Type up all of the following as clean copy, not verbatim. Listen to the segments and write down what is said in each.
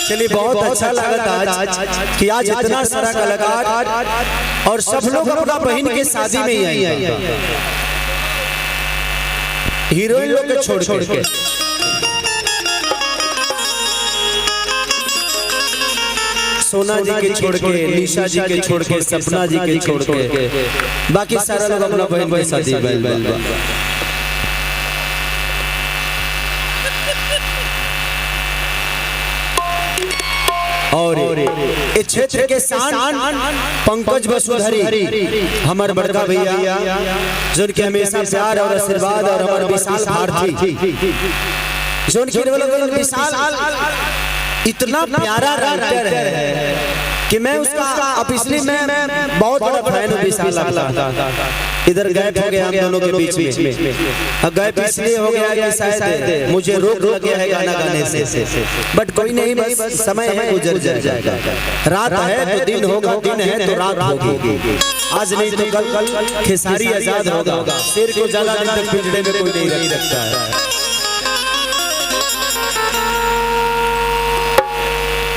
चलिए बहुत अच्छा लगा आज कि आज इतना सारा कलाकार और सब लोग अपना बहन के शादी में ही आई हीरोइन लोग के छोड़ के सोना जी के छोड़ के, निशा जी के छोड़ के, सपना जी के छोड़ के बाकी सारा लोग अपना बहन के शादी में। और इस क्षेत्र के शान पंकज वसुधरी हमारे बड़का भैया जिनके हमेशा प्यार और आशीर्वाद और हमारे विशाल भारती जिनके विशाल इतना प्यारा राइटर है कि मैं उसका अब इसलिए मैं बहुत बड़ा फैन हूँ विशाल का। इधर गैप हो गया हम दोनों के बीच में, गैप इसलिए हो गया कि शायद मुझे रोक लग गया है गाना गाने से, बट कोई नहीं, बस समय है गुजर जाएगा। रात है तो दिन होगा, दिन है तो रात होगी। आज नहीं तो कल खेसारी आजाद होगा। शेर को ज्यादा दिन तक पिंजरे में कोई नहीं रख सकता है।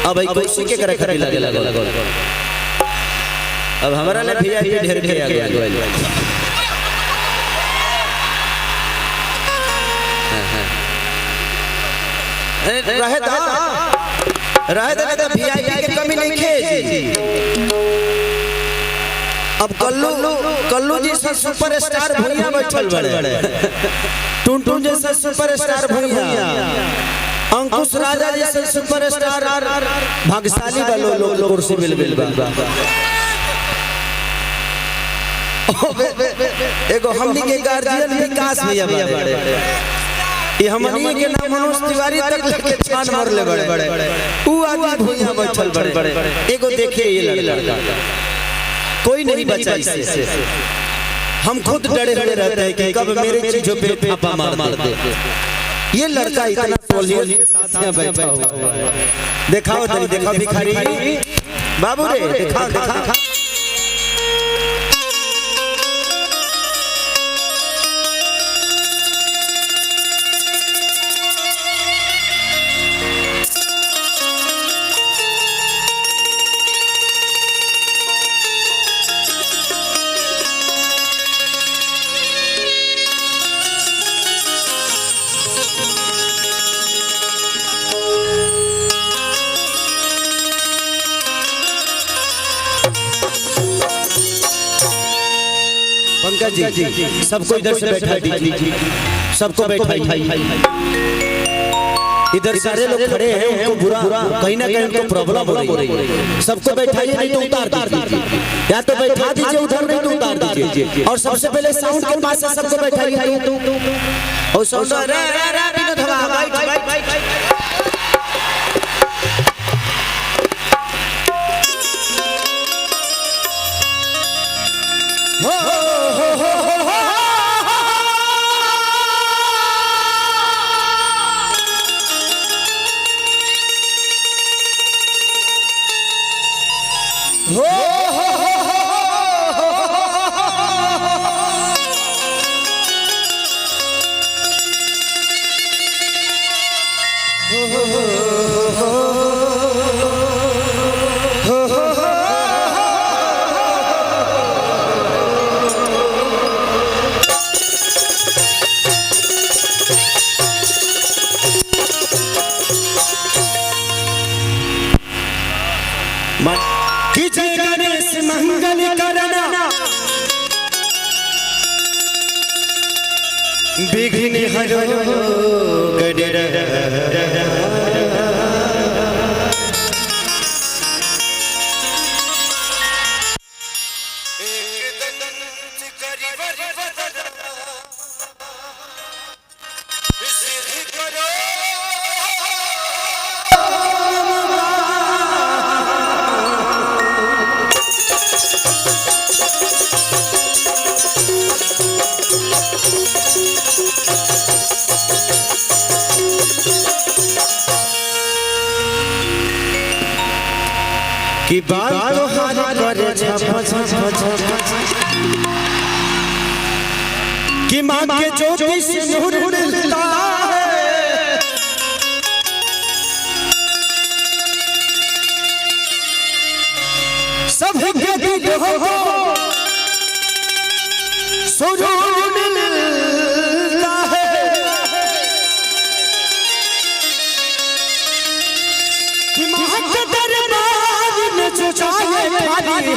अब कुर्सी के करे खड़ी लगे अब हमारा ले वीआईपी ढेर ढेर आ गया। रहे तो वीआईपी की कमी नहीं है। अब कल्लू जैसा सुपरस्टार भैया बैठल बड़े, टुनटुन जैसा सुपरस्टार भैया, अंकुश राजा जैसे सुपरस्टार भाग्यशाली वालों लोग कुर्सी मिल एगो हमनी के गार्जियन विकास भैया बड़े, ये हमनी के नाम मनोज तिवारी तक लेके छान मार ले बड़े ऊ आदमी भैया बैठल बड़े। एगो देखिए ये लड़का कोई नहीं बचा इससे। हम खुद डरे हुए रहते हैं कि कब मेरे चीजों पे थापा मार दे। ये लड़का इतना बैठा हुआ है। दिखाओ देखा भिखारी बाबू रे, दिखा पंकज जी सबको इधर से बैठा दीजिए, सबको बैठाइए। इधर सारे लोग खड़े हैं, उनको बुरा कहीं ना कहीं उनको प्रॉब्लम हो रही है। सबको बैठाइए, नहीं तो उतार दीजिए, या तो बैठा दीजिए उधर, नहीं तो उतार दीजिए। और सबसे पहले साउंड के पास से सबको बैठाइए। और साउंड कि जय गणेश मंगल करना विघ्न हरो बाल तोहार करे झप झप कि माँ के ज्योति से नूर उड़ता है सब के दिल हो सुरूर मिलता है कि माँ के दरबार में जो चाहे खाली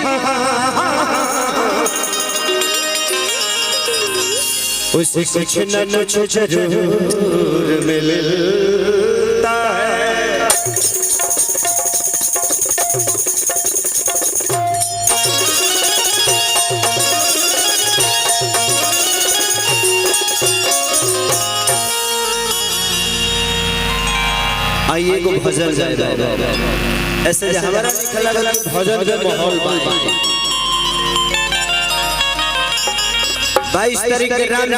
उसे कुछ न कुछ जरूर मिलता है। आइए को भजन जाए ऐसे हमारा भजन का माहौल 22 तारीख के राम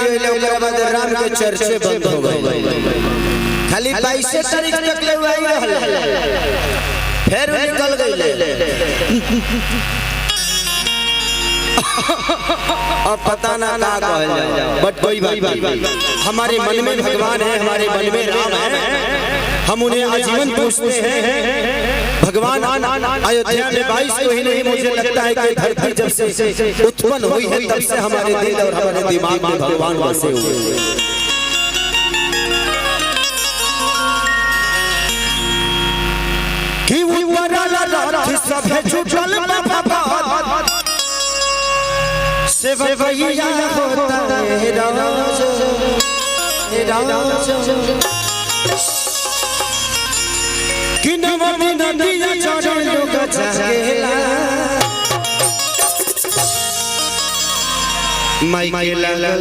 राम के चर्चे बंद हो गए खाली 22 तारीख तक ले फिर निकल गए अब पता ना क्या कहल जाए बट कोई बात हमारे मन में भगवान है हमारे मन में राम है हम उन्हें आजीवन पूछते हैं। भगवान अयोध्या में 22 को ही नहीं मुझे लगता है कि धरती जब से उत्पन्न हुई है तब से हमारे दिल और हमारे दिमाग में भगवान बसे हुए कि वो रात सब है जुटल बाबा से वैया होता है राज कि नवमी नदिया चढ़े लोग जागेला माइकेला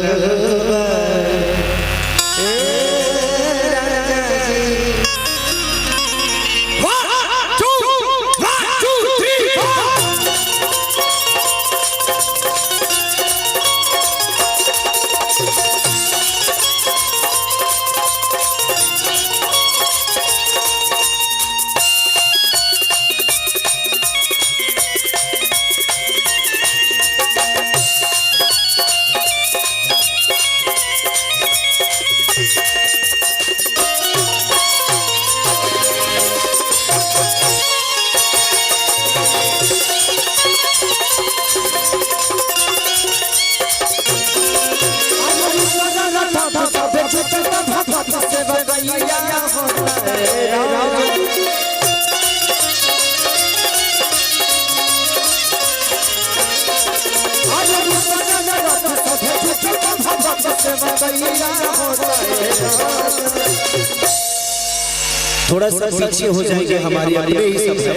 थोड़ा सा पीछे हो जाएंगे हमारी अपने ही सब है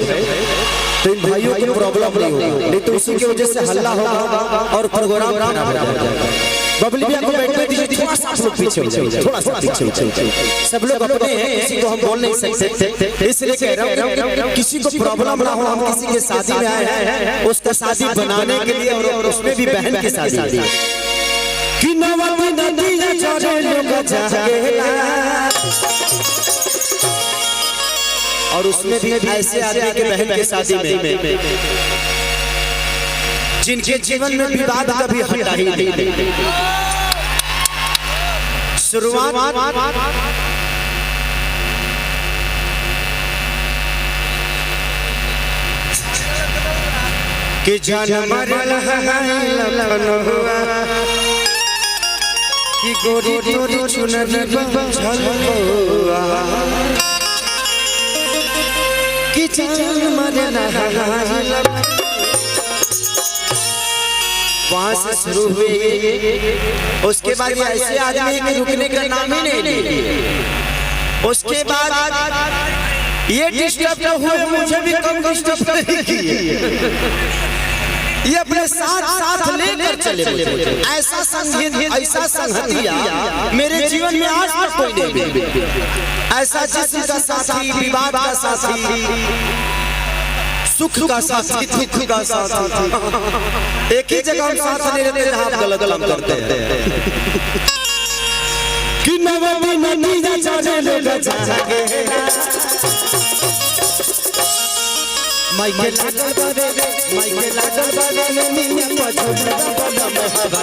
तो इन भाइयों को प्रॉब्लम नहीं होगी नहीं तो उसी की वजह से हल्ला होगा और प्रोग्राम खराब हो जाएगा। बबली भैया को बैठने दीजिए थोड़ा सा लोग पीछे हो जाइए थोड़ा सा पीछे हो जाइए सब लोग अपने हैं किसी को हम बोल नहीं सकते इसलिए कह रहा हूं किसी को प्रॉब्लम ना हो हम किसी के शादी में आए हैं उसका शादी बनाने के लिए और उसमें भी बहन की शादी कि नवमी नदिया चढ़े लोग जागेला और उसमें भी ऐसे आदमी के बहन की शादी में जिनके जीवन में विवाद कभी हटा ही नहीं शुरुआत कि जान मरल हुआ कि गोरी गोरी चुनरी बंझल हुआ कि जान मरल वहां से शुरू हुए उसके बाद ऐसे आदमी के रुकने का नाम ही नहीं लिए उसके बाद ये डिस्टर्ब हुए मुझे भी कम डिस्टर्ब नहीं किए ये अपने साथ लेकर चले ऐसा संगीत ऐसा संगतिया मेरे जीवन में आज तक कोई नहीं ऐसा जिसका साथी विवाद का साथी सुख का साथी दुख का साथी एक ही जगह हम साथ नहीं रहते जहां आप गलत काम करते हैं कि नवमी नदिया चढ़े लोग जागेला माइके लागल बारे मिया पछुड़ा बलम हवा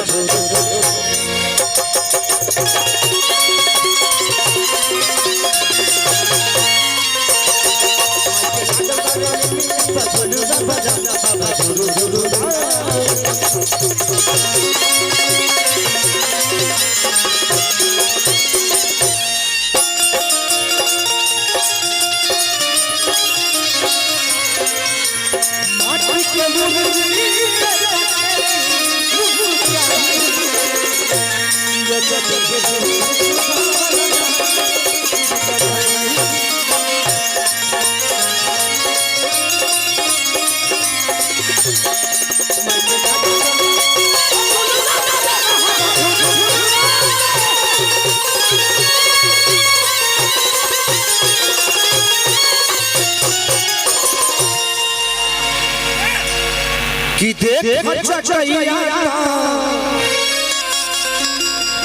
कि देख चचैया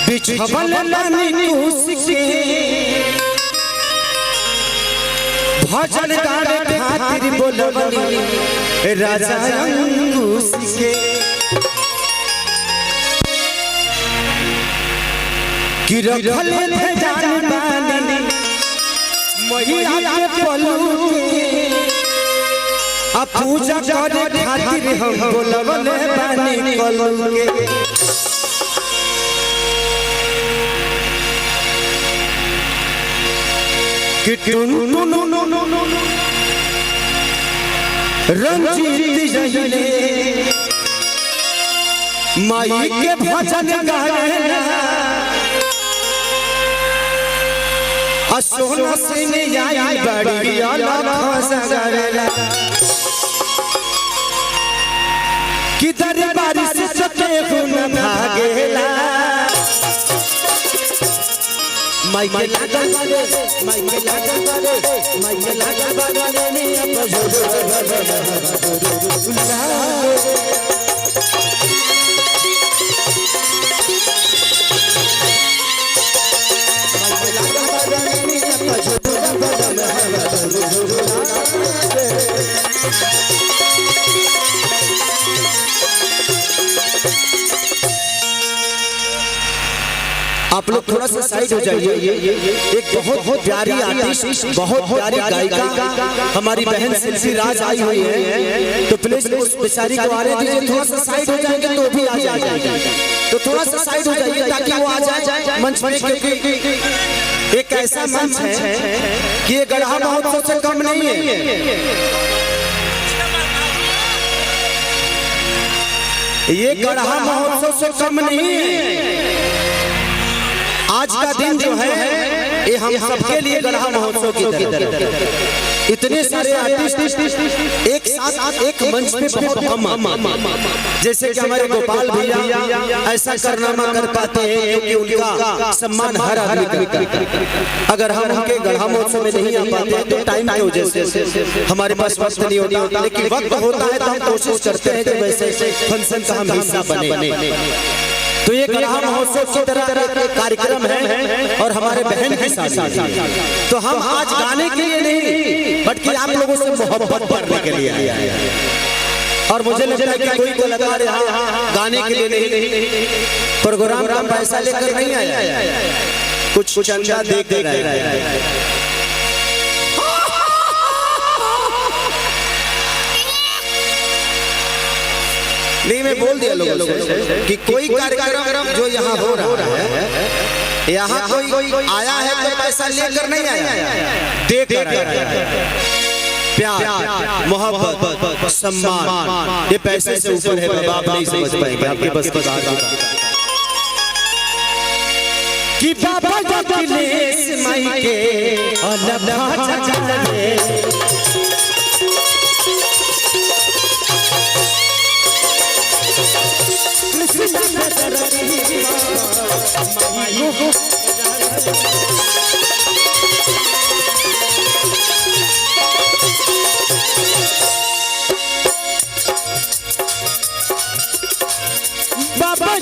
बिछवल लानी कुसके भजन गावे खातिर बोलवनी राजा अंकुश के कि रखल थे जान बानी मैया के पलू आ पूजा करे खातिर हम बोलवले बानी कलू के रंजीत जहिले माई के भजन गावेला आ सोना से ने आई बड़ी अलग सगावेला कि दरबार से सते गुण भागेला माइके लागल बारे मिया आप लोग थोड़ा सा साइड हो जाइए। एक बहुत प्यारी आर्टिस्ट, बहुत प्यारी गायिका हमारी बहन सिलसी राज आई हुई है, तो प्लीज उस बेचारी को आने दीजिए। थोड़ा सा साइड हो जाएंगे तो भी आ जाएगी, तो थोड़ा सा साइड हो जाइए ताकि वो आ जाए मंच पे, क्योंकि एक ऐसा मंच है कि ये गढ़ा महोत्सव से कम नहीं है। ये गढ़ा महोत्सव से कम नहीं है। आज का दिन जो है ये हम सबके लिए गढ़ा महोत्सव की तरह इतने सारे आर्टिस्ट एक साथ एक मंच पे बहुत कम, जैसे कि हमारे गोपाल भैया ऐसा कारनामा कर पाते हैं क्योंकि उनका सम्मान हर आदमी करता है। अगर हम उनके गढ़ा महोत्सव में नहीं आ पाते तो टाइम की वजह से हमारे पास वक्त नहीं होता, लेकिन वक्त होता है तो हम कोशिश करते हैं कि वैसे फंक्शन का हम हिस्सा बने। तो ये गढ़ा महोत्सव की तरह कार्यक्रम है और हमारे बहन के साथ, तो हम आज गाने के लिए नहीं बल्कि आप लोगों से मोहब्बत करने के लिए आए हैं। और मुझे लगता है कि कोई को लगा रहा गाने के लिए नहीं, प्रोग्राम का पैसा लेकर नहीं आया, कुछ चंदा देकर आया। नहीं, मैं बोल दिया लोगों से कि कोई कार्यक्रम जो यहाँ हो रहा है, यहाँ कोई आया है तो पैसा लेकर नहीं आया, देकर आया। प्यार, मोहब्बत, सम्मान ये पैसे से ऊपर है बाबा, आप नहीं समझ पाएंगे, आपके बस की बात कि बाबा जगदीश माई के बाबा